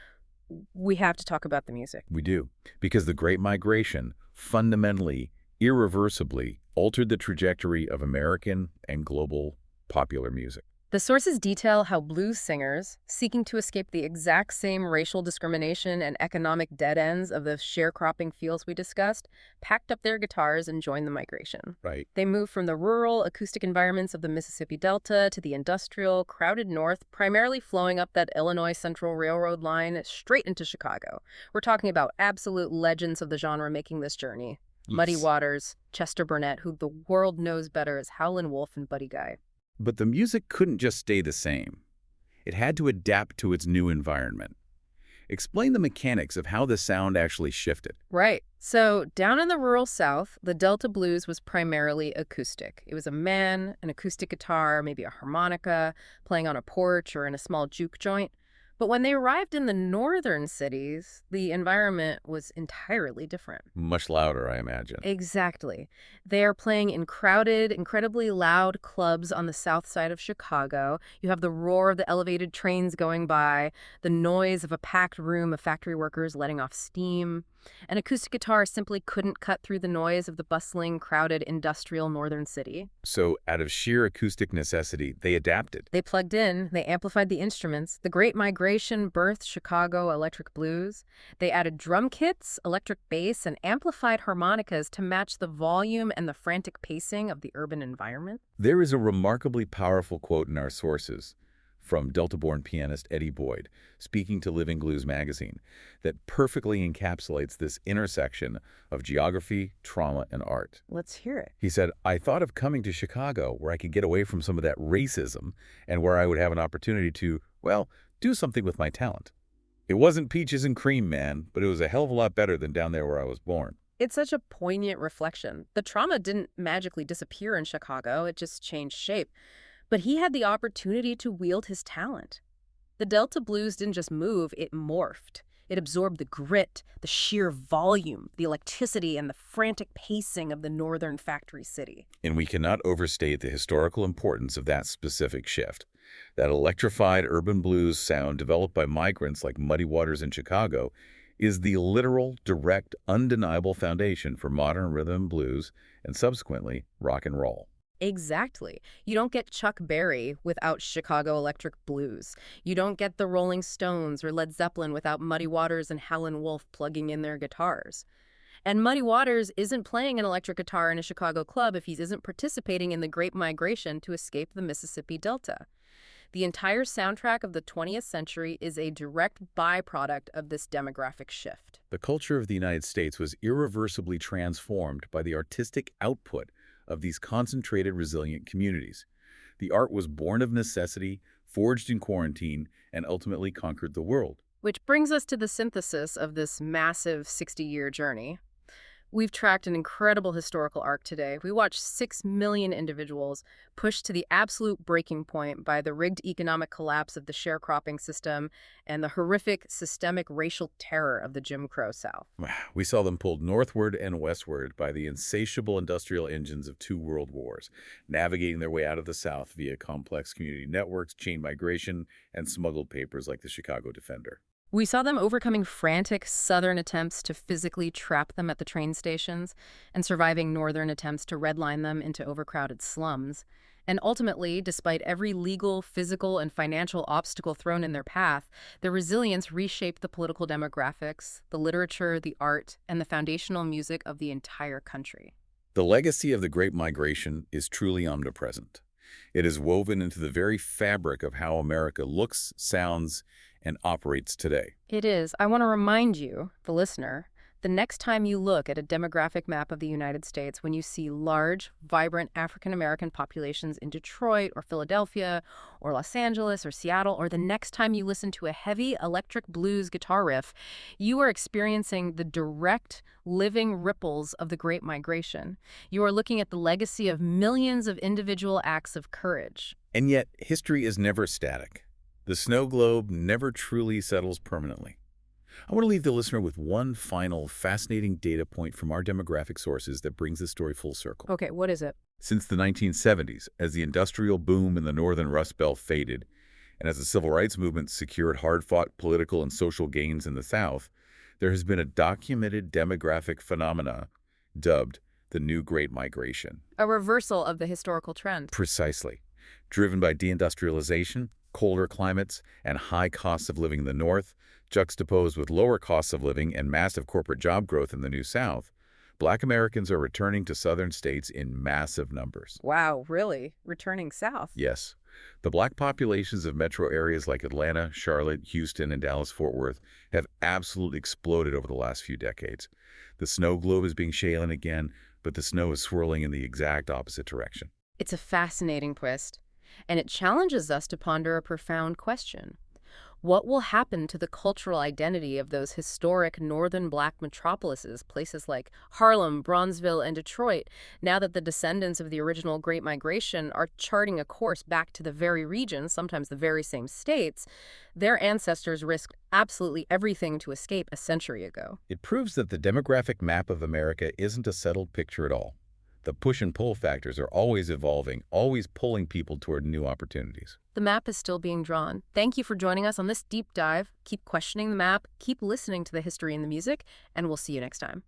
Speaker 1: we have to talk about the music.
Speaker 2: We do, because the Great Migration fundamentally, irreversibly altered the trajectory of American and global popular music.
Speaker 1: The sources detail how blues singers, seeking to escape the exact same racial discrimination and economic dead ends of the sharecropping fields we discussed, packed up their guitars and joined the migration.
Speaker 2: Right.
Speaker 1: They moved from the rural, acoustic environments of the Mississippi Delta to the industrial, crowded north, primarily flowing up that Illinois Central Railroad line straight into Chicago. We're talking about absolute legends of the genre making this journey.
Speaker 2: Yes.
Speaker 1: Muddy Waters, Chester Burnett, who the world knows better as Howlin' Wolf and Buddy Guy.
Speaker 2: But the music couldn't just stay the same. It had to adapt to its new environment. Explain the mechanics of how the sound actually shifted.
Speaker 1: Right. So down in the rural South, the Delta blues was primarily acoustic. It was a man, an acoustic guitar, maybe a harmonica, playing on a porch or in a small juke joint. But when they arrived in the northern cities, the environment was entirely different.
Speaker 2: Much louder, I imagine.
Speaker 1: Exactly. They are playing in crowded, incredibly loud clubs on the south side of Chicago. You have the roar of the elevated trains going by, the noise of a packed room of factory workers letting off steam. An acoustic guitar simply couldn't cut through the noise of the bustling, crowded, industrial northern city.
Speaker 2: So, out of sheer acoustic necessity, they adapted.
Speaker 1: They plugged in, they amplified the instruments. The Great Migration birthed Chicago electric blues. They added drum kits, electric bass, and amplified harmonicas to match the volume and the frantic pacing of the urban environment.
Speaker 2: There is a remarkably powerful quote in our sources from Delta-born pianist Eddie Boyd, speaking to Living Blues magazine, that perfectly encapsulates this intersection of geography, trauma, and art.
Speaker 1: Let's hear it.
Speaker 2: He said, "I thought of coming to Chicago where I could get away from some of that racism and where I would have an opportunity to, well, do something with my talent. It wasn't peaches and cream, man, but it was a hell of a lot better than down there where I was born."
Speaker 1: It's such a poignant reflection. The trauma didn't magically disappear in Chicago, it just changed shape. But he had the opportunity to wield his talent. The Delta blues didn't just move, it morphed. It absorbed the grit, the sheer volume, the electricity, and the frantic pacing of the northern factory city.
Speaker 2: And we cannot overstate the historical importance of that specific shift. That electrified urban blues sound developed by migrants like Muddy Waters in Chicago is the literal, direct, undeniable foundation for modern rhythm and blues and subsequently rock and roll.
Speaker 1: Exactly. You don't get Chuck Berry without Chicago Electric Blues. You don't get the Rolling Stones or Led Zeppelin without Muddy Waters and Howlin' Wolf plugging in their guitars. And Muddy Waters isn't playing an electric guitar in a Chicago club if he isn't participating in the Great Migration to escape the Mississippi Delta. The entire soundtrack of the 20th century is a direct byproduct of this demographic shift.
Speaker 2: The culture of the United States was irreversibly transformed by the artistic output of these concentrated, resilient communities. The art was born of necessity, forged in quarantine, and ultimately conquered the world.
Speaker 1: Which brings us to the synthesis of this massive 60-year journey. We've tracked an incredible historical arc today. We watched 6 million individuals pushed to the absolute breaking point by the rigged economic collapse of the sharecropping system and the horrific systemic racial terror of the Jim Crow South.
Speaker 2: We saw them pulled northward and westward by the insatiable industrial engines of two world wars, navigating their way out of the South via complex community networks, chain migration, and smuggled papers like the Chicago Defender.
Speaker 1: We saw them overcoming frantic Southern attempts to physically trap them at the train stations and surviving Northern attempts to redline them into overcrowded slums. And ultimately, despite every legal, physical, and financial obstacle thrown in their path, their resilience reshaped the political demographics, the literature, the art, and the foundational music of the entire country.
Speaker 2: The legacy of the Great Migration is truly omnipresent. It is woven into the very fabric of how America looks, sounds, and operates today.
Speaker 1: It is. I want to remind you, the listener, the next time you look at a demographic map of the United States, when you see large, vibrant African-American populations in Detroit or Philadelphia or Los Angeles or Seattle, or the next time you listen to a heavy electric blues guitar riff, you are experiencing the direct, living ripples of the Great Migration. You are looking at the legacy of millions of individual acts of courage.
Speaker 2: And yet, history is never static. The snow globe never truly settles permanently. I want to leave the listener with one final fascinating data point from our demographic sources that brings the story full circle.
Speaker 1: Okay, what is it?
Speaker 2: Since the 1970s, as the industrial boom in the northern Rust Belt faded, and as the civil rights movement secured hard-fought political and social gains in the South, there has been a documented demographic phenomena dubbed the New Great Migration.
Speaker 1: A reversal of the historical trend.
Speaker 2: Precisely. Driven by deindustrialization, colder climates, and high costs of living in the North, juxtaposed with lower costs of living and massive corporate job growth in the New South, Black Americans are returning to southern states in massive numbers.
Speaker 1: Wow, really? Returning south?
Speaker 2: Yes. The Black populations of metro areas like Atlanta, Charlotte, Houston, and Dallas-Fort Worth have absolutely exploded over the last few decades. The snow globe is being shaken again, but the snow is swirling in the exact opposite direction.
Speaker 1: It's a fascinating twist, and it challenges us to ponder a profound question. What will happen to the cultural identity of those historic northern Black metropolises, places like Harlem, Bronzeville, and Detroit, now that the descendants of the original Great Migration are charting a course back to the very region, sometimes the very same states, their ancestors risked absolutely everything to escape a century ago?
Speaker 2: It proves that the demographic map of America isn't a settled picture at all. The push and pull factors are always evolving, always pulling people toward new opportunities.
Speaker 1: The map is still being drawn. Thank you for joining us on this deep dive. Keep questioning the map, keep listening to the history and the music, and we'll see you next time.